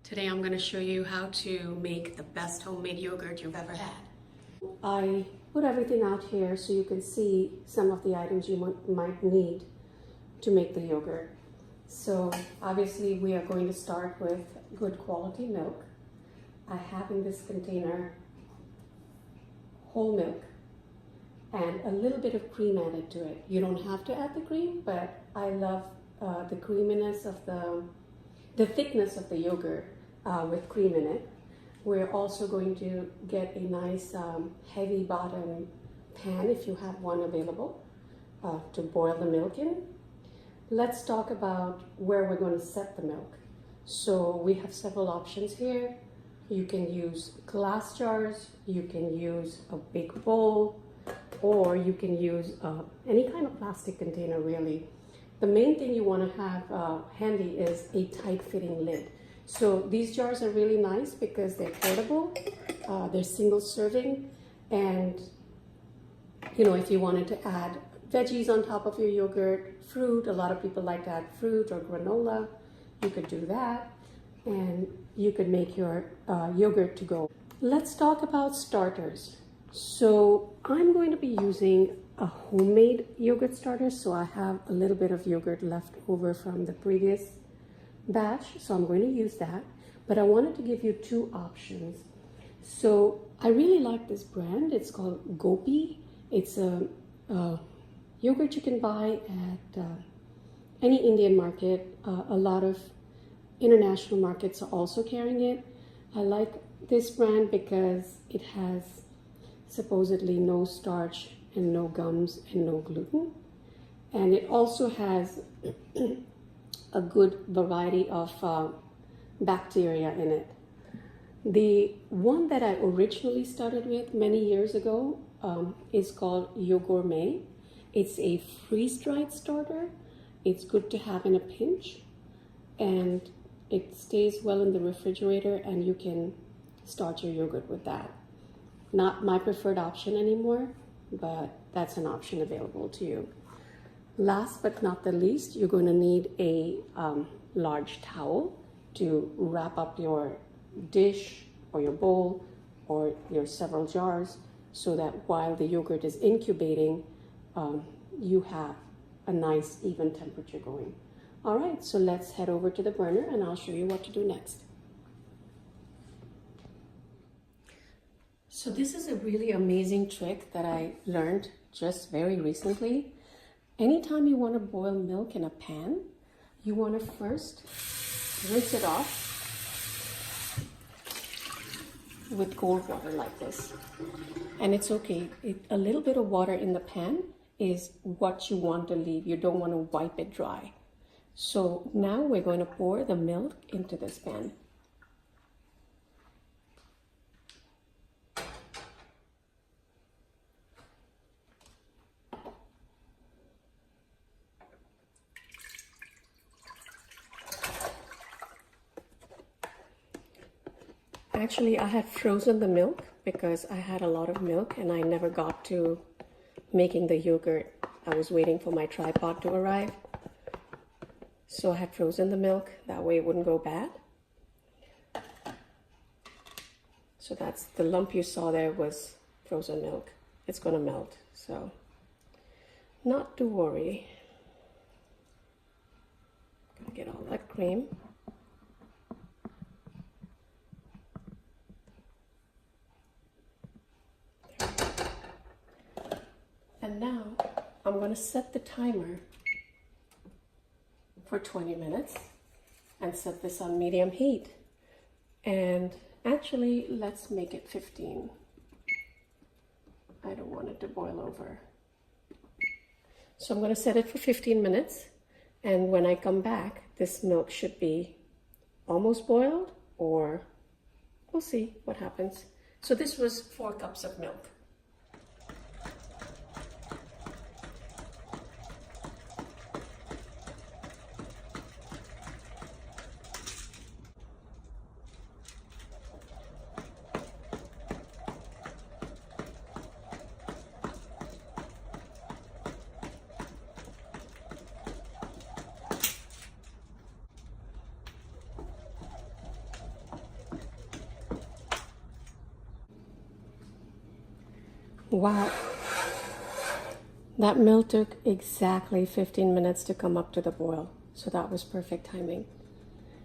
Today I'm going to show you how to make the best homemade yogurt you've ever had. I put everything out here so you can see some of the items you might need to make the yogurt. So obviously we are going to start with good quality milk. I have in this container whole milk and a little bit of cream added to it. You don't have to add the cream, but I love the creaminess of the thickness of the yogurt with cream in it. We're also going to get a nice heavy bottom pan if you have one available to boil the milk in. Let's talk about where we're going to set the milk. So we have several options here. You can use glass jars, you can use a big bowl, or you can use any kind of plastic container really. The main thing you want to have handy is a tight-fitting lid. So these jars are really nice because they're portable, they're single serving, and if you wanted to add veggies on top of your yogurt, fruit, a lot of people like to add fruit or granola, you could do that, and you could make your yogurt to go. Let's talk about starters. So I'm going to be using a homemade yogurt starter, so I have a little bit of yogurt left over from the previous batch, so I'm going to use that. But I wanted to give you two options. So I really like this brand. It's called Gopi. It's a yogurt you can buy at any Indian market. A lot of international markets are also carrying it. I like this brand because it has supposedly no starch and no gums and no gluten, and it also has a good variety of bacteria in it. The one that I originally started with many years ago is called Yogourmet. It's a freeze-dried starter. It's good to have in a pinch, and it stays well in the refrigerator, and you can start your yogurt with that. Not my preferred option anymore, but that's an option available to you. Last but not the least, you're going to need a large towel to wrap up your dish or your bowl or your several jars, so that while the yogurt is incubating, you have a nice even temperature going. All right, so let's head over to the burner and I'll show you what to do next. So this is a really amazing trick that I learned just very recently. Anytime you want to boil milk in a pan, you want to first rinse it off with cold water like this. And it's okay. A little bit of water in the pan is what you want to leave. You don't want to wipe it dry. So now we're going to pour the milk into this pan. Actually, I had frozen the milk because I had a lot of milk and I never got to making the yogurt. I was waiting for my tripod to arrive. So I had frozen the milk, that way it wouldn't go bad. So that's the lump you saw there was frozen milk. It's gonna melt, so not to worry. Gonna get all that cream. And now I'm going to set the timer for 20 minutes and set this on medium heat. And actually, let's make it 15. I don't want it to boil over. So I'm going to set it for 15 minutes. And when I come back, this milk should be almost boiled, or we'll see what happens. So this was 4 cups of milk. Wow. That milk took exactly 15 minutes to come up to the boil. So that was perfect timing.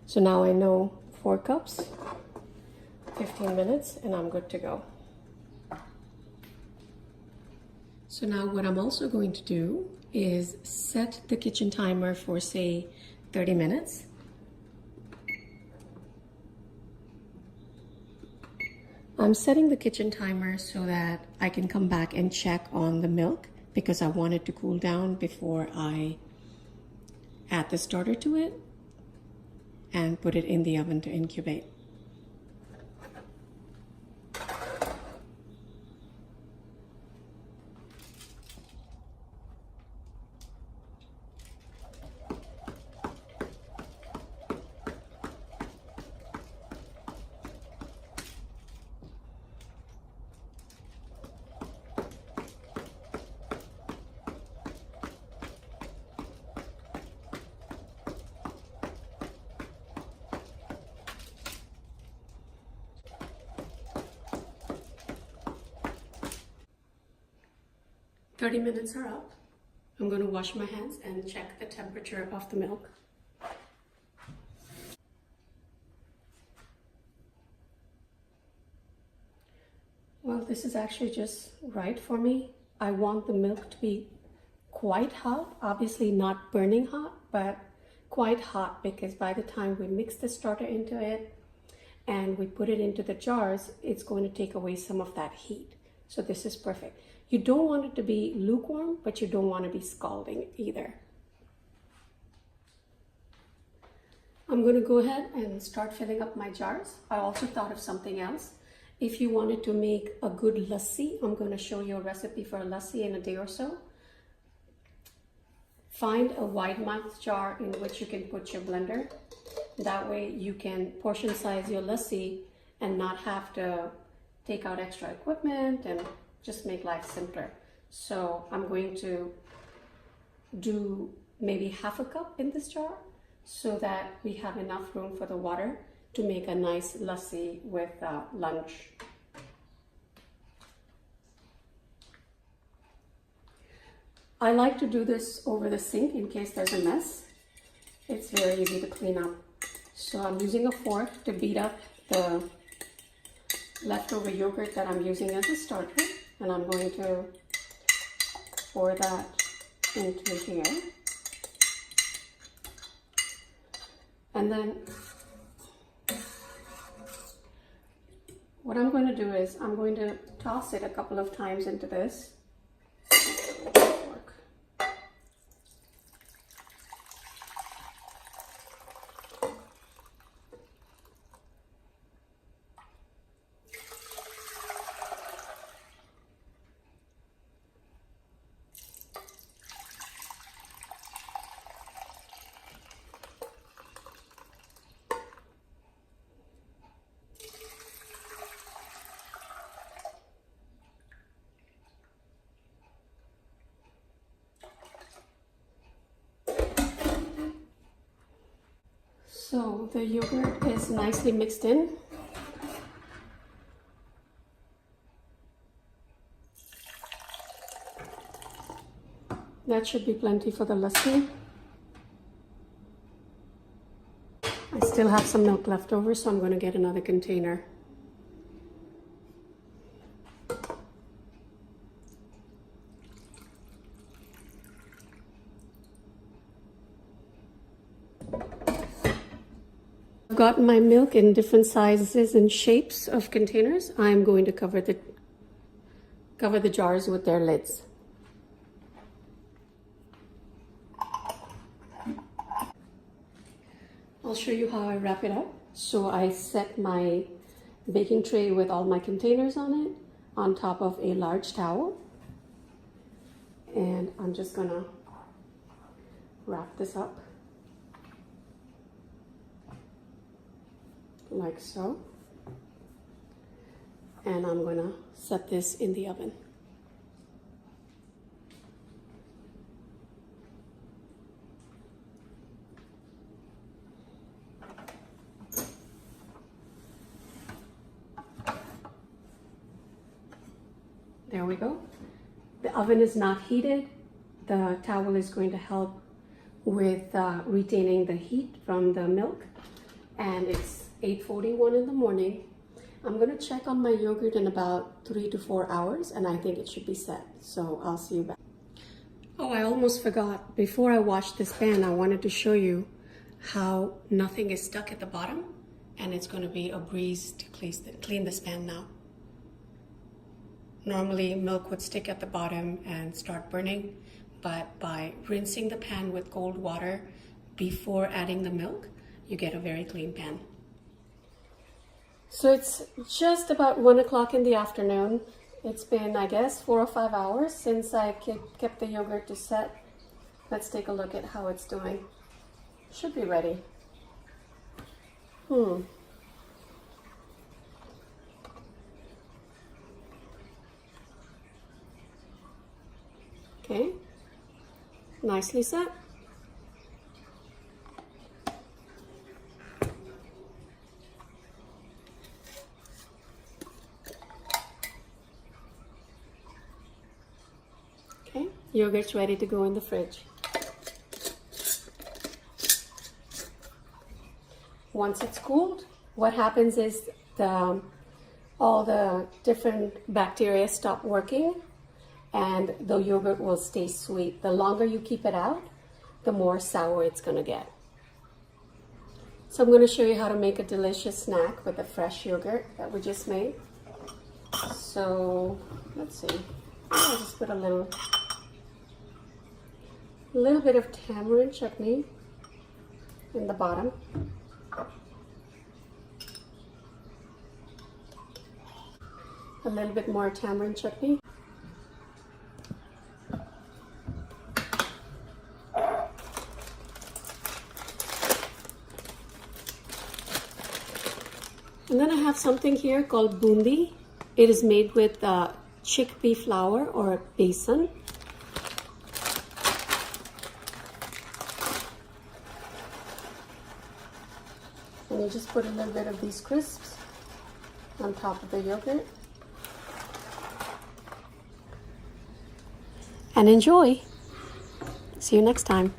So now I know 4 cups, 15 minutes, and I'm good to go. So now what I'm also going to do is set the kitchen timer for, say, 30 minutes. I'm setting the kitchen timer so that I can come back and check on the milk because I want it to cool down before I add the starter to it and put it in the oven to incubate. "30 minutes are up. I'm going to wash my hands and check the temperature of the milk. Well, this is actually just right for me. I want the milk to be quite hot, obviously not burning hot, but quite hot, because by the time we mix the starter into it and we put it into the jars, it's going to take away some of that heat. So this is perfect. You don't want it to be lukewarm, but you don't want to be scalding either. I'm going to go ahead and start filling up my jars. I also thought of something else. If you wanted to make a good lassi, I'm going to show you a recipe for a lassi in a day or so. Find a wide mouth jar in which you can put your blender. That way you can portion size your lassi and not have to take out extra equipment and just make life simpler. So I'm going to do maybe half a cup in this jar so that we have enough room for the water to make a nice lassi with lunch. I like to do this over the sink in case there's a mess. It's very easy to clean up. So I'm using a fork to beat up the leftover yogurt that I'm using as a starter, and I'm going to pour that into here. And then what I'm going to do is I'm going to toss it a couple of times into this. So the yogurt is nicely mixed in. That should be plenty for the lassi. I still have some milk left over, so I'm going to get another container. I've got my milk in different sizes and shapes of containers. I'm going to cover the jars with their lids. I'll show you how I wrap it up. So I set my baking tray with all my containers on it on top of a large towel. And I'm just gonna wrap this up like so. And I'm gonna set this in the oven. There we go. The oven is not heated. The towel is going to help with retaining the heat from the milk. And it's 8:41 in the morning. I'm gonna check on my yogurt in about 3 to 4 hours, and I think it should be set. So I'll see you back. Oh, I almost forgot. Before I wash this pan, I wanted to show you how nothing is stuck at the bottom, and it's gonna be a breeze to clean this pan now. Normally milk would stick at the bottom and start burning, but by rinsing the pan with cold water before adding the milk, you get a very clean pan. So it's just about 1 o'clock in the afternoon. It's been, I guess, 4 or 5 hours since I kept the yogurt to set. Let's take a look at how it's doing. Should be ready. Okay, nicely set. Okay, yogurt's ready to go in the fridge. Once it's cooled, what happens is all the different bacteria stop working and the yogurt will stay sweet. The longer you keep it out, the more sour it's gonna get. So I'm gonna show you how to make a delicious snack with the fresh yogurt that we just made. So let's see, I'll just put a little bit of tamarind chutney in the bottom. A little bit more tamarind chutney. And then I have something here called bundi. It is made with chickpea flour or besan. And you just put a little bit of these crisps on top of the yogurt. And enjoy. See you next time.